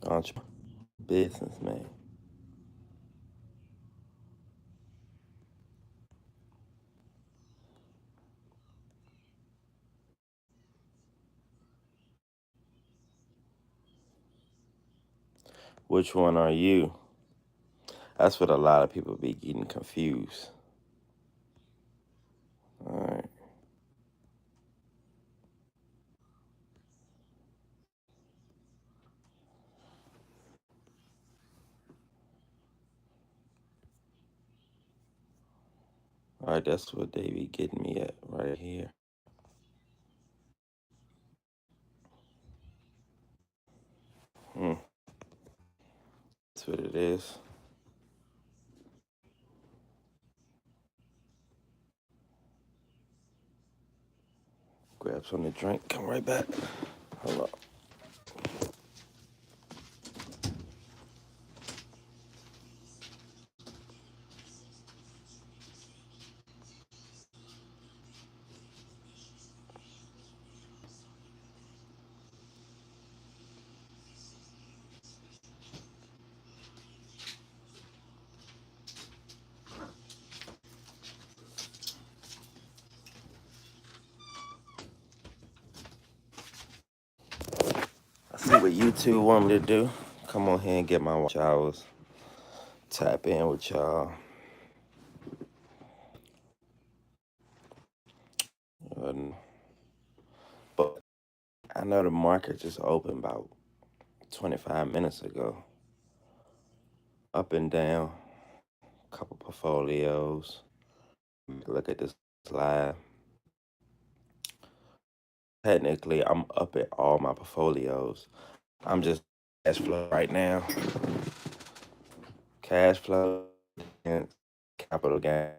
Entrepreneur, businessman. Which one are you? That's what a lot of people be getting confused. All right. All right, that's what they be getting me at right here. Hmm. That's what it is. Grab something to drink. Come right back. Hold up. I see what you two want me to do. Come on here and get my showers. Tap in with y'all. But I know the market just opened about 25 minutes ago. Up and down. Couple portfolios. Look at this slide. Technically, I'm up at all my portfolios. I'm just cash flow right now. Cash flow and capital gain.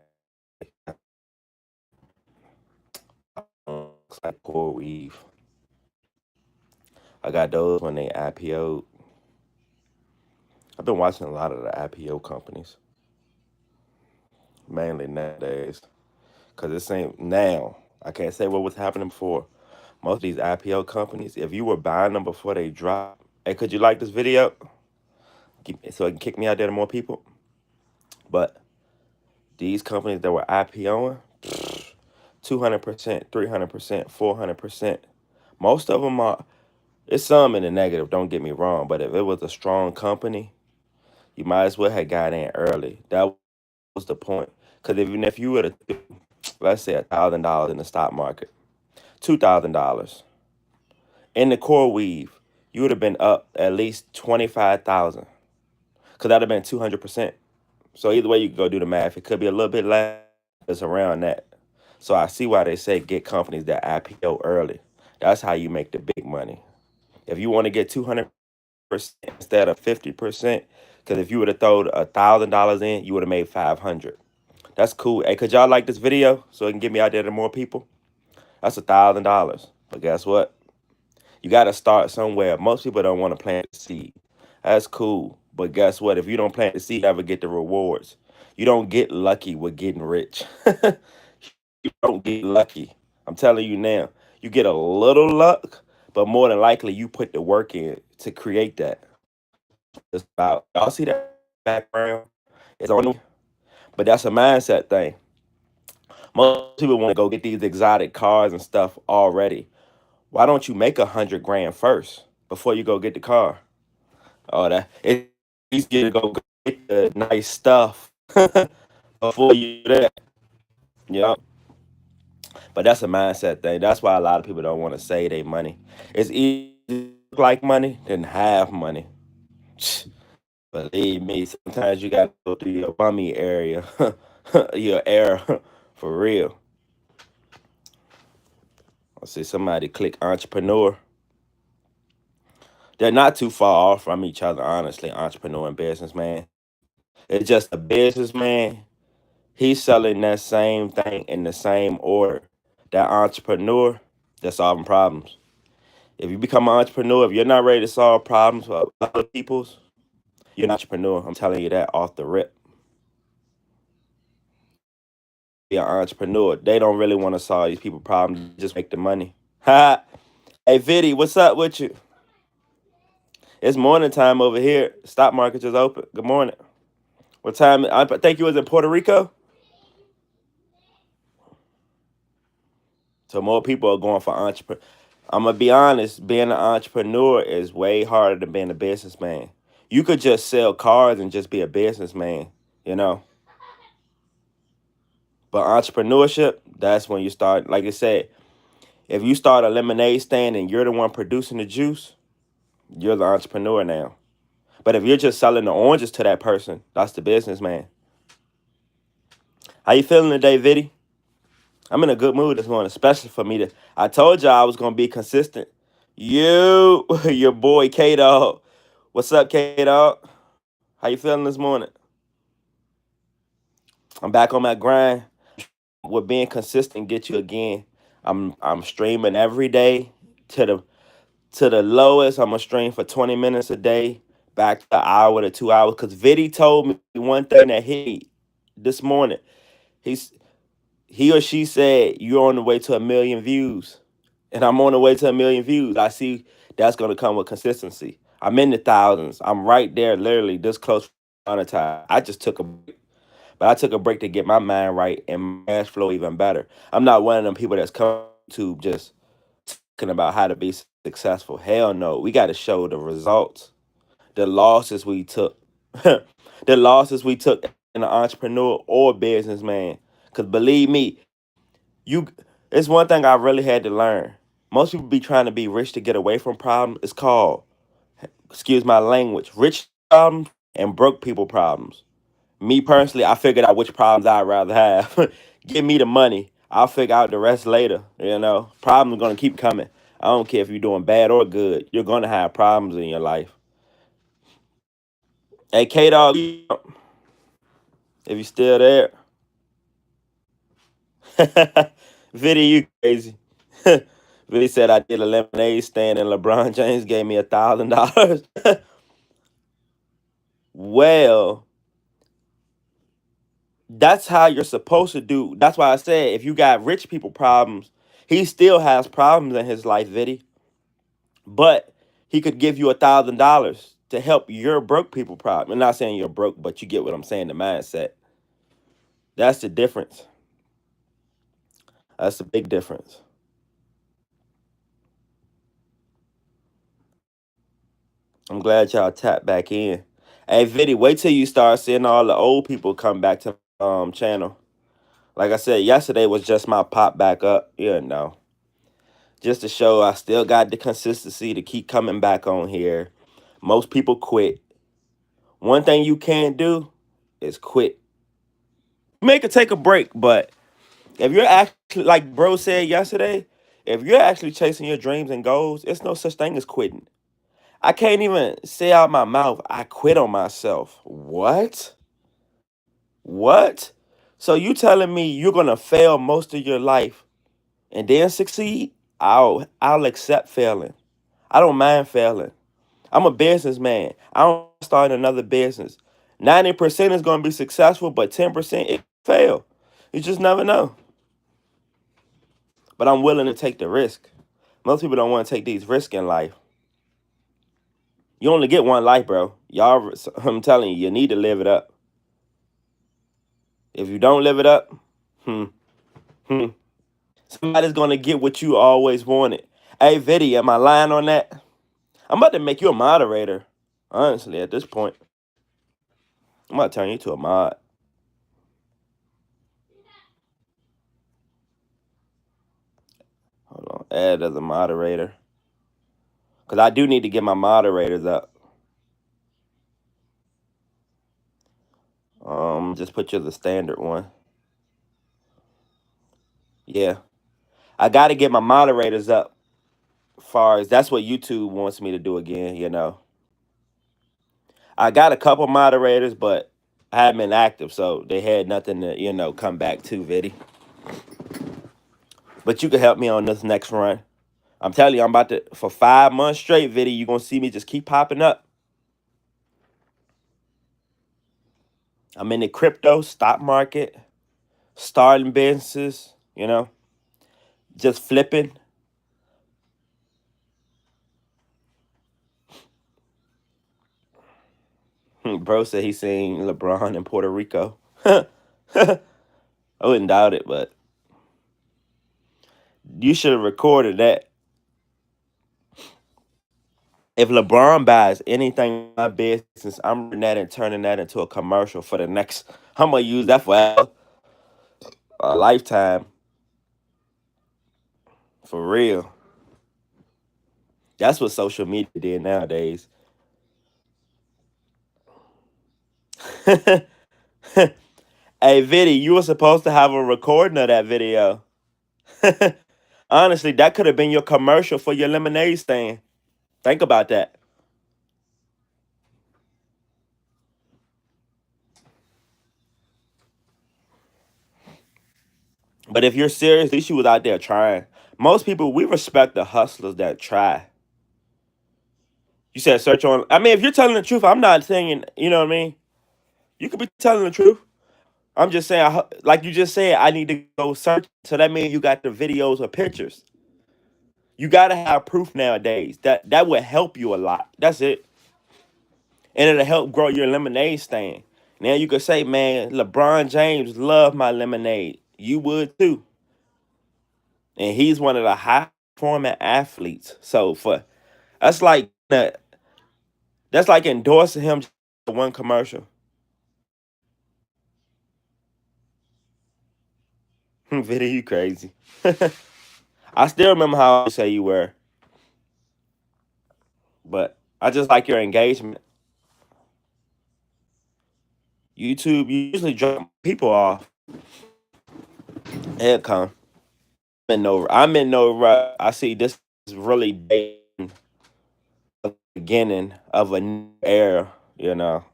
Looks like CoreWeave. I got those when they IPO'd. I've been watching a lot of the IPO companies, mainly nowadays, because this ain't now. I can't say what was happening before. Most of these IPO companies, if you were buying them before they drop, hey, could you like this video? So it can kick me out there to more people. But these companies that were IPOing, 200%, 300%, 400%. Most of them are, it's some in the negative, don't get me wrong, but if it was a strong company, you might as well have got in early. That was the point. Because even if you would have, let's say, $1,000 in the stock market, $2,000 in the CoreWeave, you would have been up at least 25,000. Because that'd have been 200%. So either way, you can go do the math. It could be a little bit less. It's around that. So I see why they say get companies that IPO early. That's how you make the big money. If you want to get 200% instead of 50%, because if you would have thrown $1,000 in, you would have made 500. That's cool. Hey, could y'all like this video so it can get me out there to more people? That's $1,000. But guess what? You got to start somewhere. Most people don't want to plant the seed. That's cool. But guess what? If you don't plant the seed, you never get the rewards. You don't get lucky with getting rich. You don't get lucky. I'm telling you now. You get a little luck, but more than likely you put the work in to create that. It's about y'all see that background? It's on, but that's a mindset thing. Most people want to go get these exotic cars and stuff already. Why don't you make 100 grand first before you go get the car? Oh, that it's easier to go get the nice stuff before you do that. Yeah, but that's a mindset thing. That's why a lot of people don't want to save their money. It's easier to look like money than have money. Believe me, sometimes you gotta go through your bummy area, your era, for real. I see somebody click entrepreneur. They're not too far off from each other, honestly. Entrepreneur and businessman. It's just a businessman. He's selling that same thing in the same order. That entrepreneur, they're solving problems. If you become an entrepreneur, if you're not ready to solve problems for other people's, you're an entrepreneur. I'm telling you that off the rip. Be an entrepreneur. They don't really want to solve these people problems. Just make the money. Ha! Hey, Viddy, what's up with you? It's morning time over here. Stock market just open. Good morning. What time? I think you was in Puerto Rico. So more people are going for entrepreneur. I'm gonna be honest. Being an entrepreneur is way harder than being a businessman. You could just sell cars and just be a businessman, you know. But entrepreneurship, that's when you start. Like I said, if you start a lemonade stand and you're the one producing the juice, you're the entrepreneur now. But if you're just selling the oranges to that person, that's the businessman. How you feeling today, Viddy? I'm in a good mood this morning, especially for me to. I told y'all I was gonna be consistent. You, your boy K Dog. What's up, K Dog? How you feeling this morning? I'm back on my grind. With being consistent, get you again. I'm streaming every day to the lowest. I'm gonna stream for 20 minutes a day, back to an hour to 2 hours. Cause Viddy told me one thing that hit me this morning. He's he or she said you're on the way to 1 million views, and I'm on the way to 1 million views. I see that's gonna come with consistency. I'm in the thousands. I'm right there, literally this close to monetize. I just took a break, but I took a break to get my mind right and my cash flow even better. I'm not one of them people that's come to just talking about how to be successful. Hell no, we got to show the results, the losses we took, the losses we took in an entrepreneur or businessman. Because believe me, you it's one thing I really had to learn. Most people be trying to be rich to get away from problems. It's called, excuse my language, rich problems and broke people problems. Me personally, I figured out which problems I'd rather have. Give me the money. I'll figure out the rest later. Problems are gonna keep coming. I don't care if you're doing bad or good. You're gonna have problems in your life. Hey, K Dog, if you still there, Viddy, you crazy. Viddy said I did a lemonade stand and LeBron James gave me $1,000. Well, that's how you're supposed to do. That's why I said if you got rich people problems, he still has problems in his life, Viddy. But he could give you $1,000 to help your broke people problem. I'm not saying you're broke, but you get what I'm saying. The mindset. That's the difference. That's the big difference. I'm glad y'all tapped back in. Hey, Viddy, wait till you start seeing all the old people come back to channel. Like I said, yesterday was just my pop back up. Just to show I still got the consistency to keep coming back on here. Most people quit. One thing you can't do is quit. Make it take a break, but if you're actually, like bro said yesterday, if you're actually chasing your dreams and goals, it's no such thing as quitting. I can't even say out my mouth, I quit on myself. What? What? So you telling me you're gonna fail most of your life and then succeed? I'll accept failing. I don't mind failing. I'm a businessman. I don't start another business. 90% is gonna be successful, but 10% it fail. You just never know. But I'm willing to take the risk. Most people don't want to take these risks in life. You only get one life, bro. Y'all, I'm telling you, you need to live it up. If you don't live it up, hmm, hmm, somebody's gonna get what you always wanted. Hey, Viddy, am I lying on that? I'm about to make you a moderator. Honestly, at this point, I'm about to turn you to a mod. Hold on, add as a moderator. Cause I do need to get my moderators up. Just put you the standard one. Yeah, I got to get my moderators up. Far as that's what YouTube wants me to do again. I got a couple moderators, but I haven't been active, so they had nothing to come back to, Viddy. But you can help me on this next run. I'm telling you, I'm about to for 5 months straight, Viddy. You're gonna see me just keep popping up. I'm in the crypto stock market, starting businesses, just flipping. Bro said he seen LeBron in Puerto Rico. I wouldn't doubt it, but you should have recorded that. If LeBron buys anything in my business, I'm running that and turning that into a commercial for the next. I'm gonna use that for a lifetime, for real. That's what social media did nowadays. Hey, Viddy, you were supposed to have a recording of that video. Honestly, that could have been your commercial for your lemonade stand. Think about that. But if you're serious, at least you was out there trying. Most people, we respect the hustlers that try. You said search on. I mean, if you're telling the truth, I'm not saying, you know what I mean? You could be telling the truth. I'm just saying, like you just said, I need to go search. So that means you got the videos or pictures. You got to have proof nowadays. That would help you a lot. That's it. And it'll help grow your lemonade stand. Now you could say, man, LeBron James loved my lemonade. You would too. And he's one of the high performing athletes. So for that's like that's like endorsing him for one commercial. Video, you crazy. I still remember how you say you were, but I just like your engagement. YouTube usually drop people off. Here it come. I'm in no rush. I see this is really dating the beginning of a new era, you know.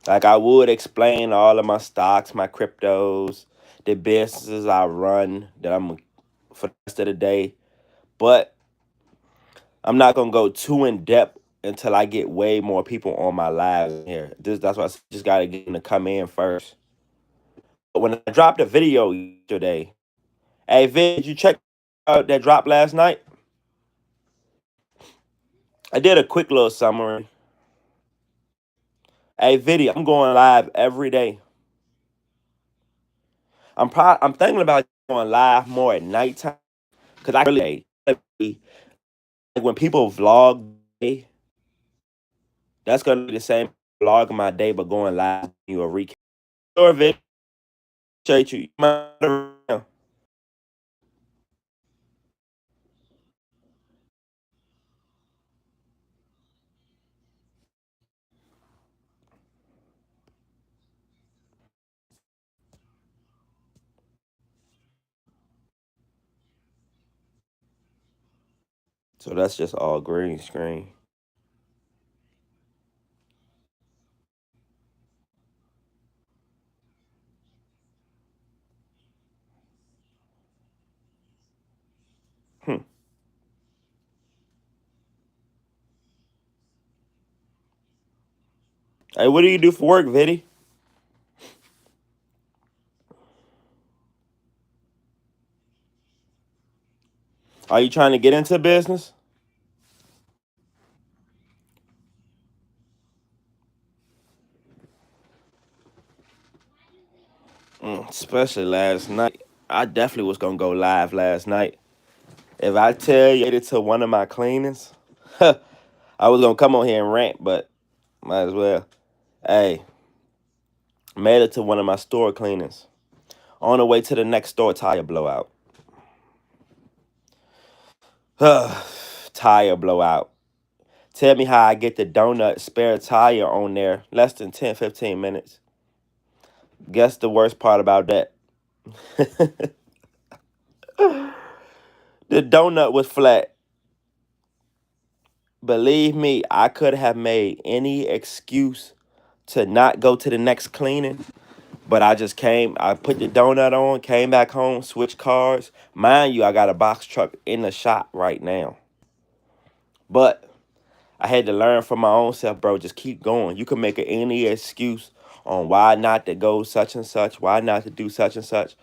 Like I would explain all of my stocks, my cryptos, the businesses I run that I'm for the rest of the day. But I'm not gonna go too in depth until I get way more people on my live here. That's why I just gotta get them to come in first. But when I dropped a video yesterday, hey Vin, did you check out that drop last night? I did a quick little summary. Hey video, I'm going live every day. I'm thinking about going live more at nighttime because I really like when people vlog, that's gonna be the same vlog of my day, but going live you a recap. Sure, Vic, appreciate you. So that's just all green screen. Hmm. Hey, what do you do for work, Viddy? Are you trying to get into business? Especially last night. I definitely was gonna go live last night. If I tell you it to one of my cleaners, I was gonna come on here and rant, but might as well. Hey, made it to one of my store cleaners. On the way to the next store, tire blowout. Tire blowout. Tell me how I get the donut spare tire on there less than 10, 15 minutes. Guess the worst part about that? The donut was flat. Believe me, I could have made any excuse to not go to the next cleaning, but I put the donut on, came back home, switched cars. Mind you, I got a box truck in the shop right now. But I had to learn from my own self, bro. Just keep going. You can make any excuse on why not to go such and such, why not to do such and such.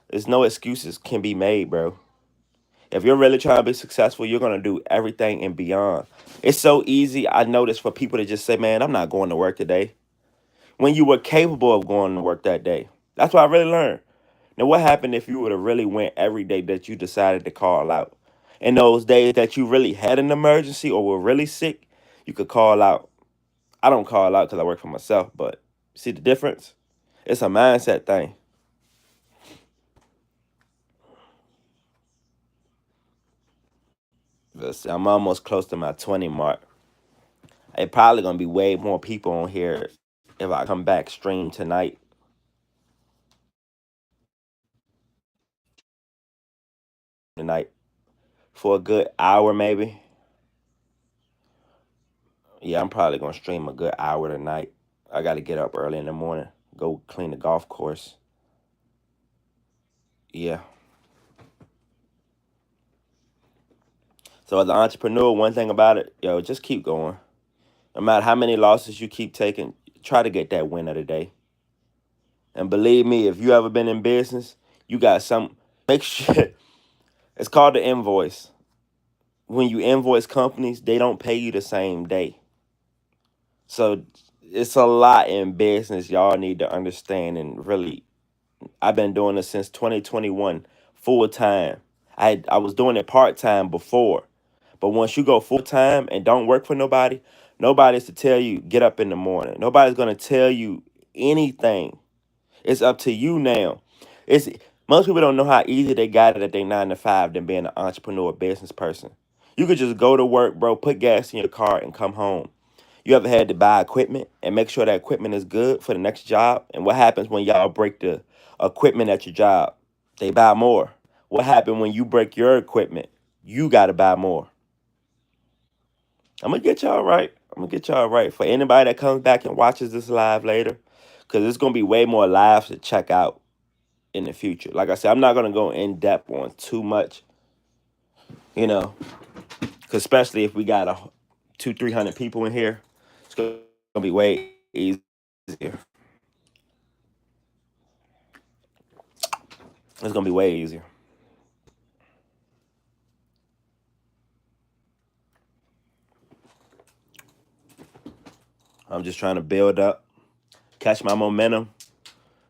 There's no excuses can be made, bro. If you're really trying to be successful, you're gonna do everything and beyond. It's so easy. I noticed for people to just say, "Man, I'm not going to work today," when you were capable of going to work that day. That's what I really learned. Now, what happened if you would have really went every day that you decided to call out? In those days that you really had an emergency or were really sick, you could call out. I don't call out because I work for myself, but see the difference? It's a mindset thing. Let's see, I'm almost close to my 20 mark. It probably gonna be way more people on here if I come back stream tonight for a good hour maybe. Yeah, I'm probably gonna stream a good hour tonight. I got to get up early in the morning, go clean the golf course. Yeah. So as an entrepreneur, one thing about it, yo, just keep going. No matter how many losses you keep taking, try to get that win of the day. And believe me, if you ever been in business, you got some. Make sure it's called the invoice. When you invoice companies, they don't pay you the same day. So it's a lot in business y'all need to understand and really. I've been doing this since 2021, full time. I was doing it part time before, but once you go full time and don't work for nobody, nobody's to tell you get up in the morning. Nobody's gonna tell you anything. It's up to you now. It's most people don't know how easy they got it at their 9 to 5 than being an entrepreneur business person. You could just go to work, bro, put gas in your car and come home. You ever had to buy equipment and make sure that equipment is good for the next job? And what happens when y'all break the equipment at your job? They buy more. What happened when you break your equipment? You got to buy more. I'm gonna get y'all right. I'm gonna get y'all right. For anybody that comes back and watches this live later, because it's gonna be way more lives to check out in the future. Like I said, I'm not gonna go in depth on too much, you know, 'cause especially if we got a 200-300 people in here, it's gonna be way easier. It's gonna be way easier. I'm just trying to build up, catch my momentum,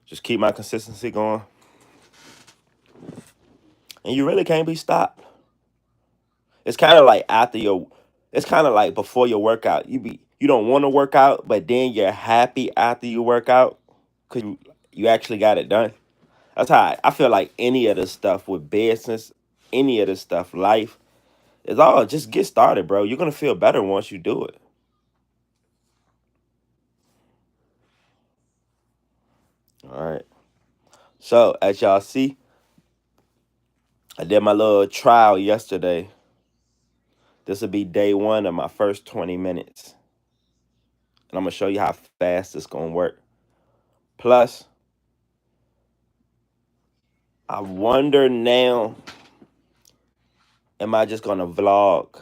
just keep my consistency going, and you really can't be stopped. It's kind of like after your, it's kind of like before your workout. You don't want to work out, but then you're happy after you work out because you actually got it done. That's how I feel like any of this stuff with business, any of this stuff, life, it's all just get started, bro. You're gonna feel better once you do it. All right. So as y'all see, I did my little trial yesterday. This will be day one of my first 20 minutes. And I'm gonna show you how fast it's gonna work. Plus, I wonder now, am I just gonna vlog?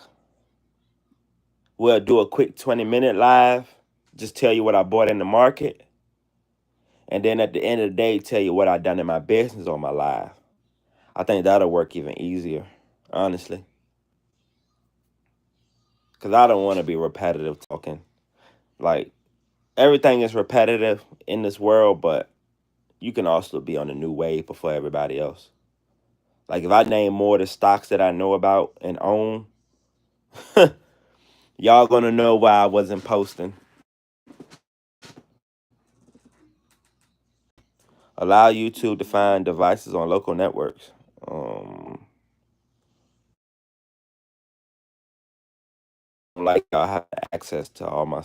We'll do a quick 20-minute live, just tell you what I bought in the market, and then at the end of the day, tell you what I done in my business on my live. I think that'll work even easier, honestly. Cause I don't want to be repetitive talking. Like everything is repetitive in this world, but you can also be on a new wave before everybody else. Like if I name more of the stocks that I know about and own, y'all gonna know why I wasn't posting. Allow YouTube to find devices on local networks. Like y'all have access to all my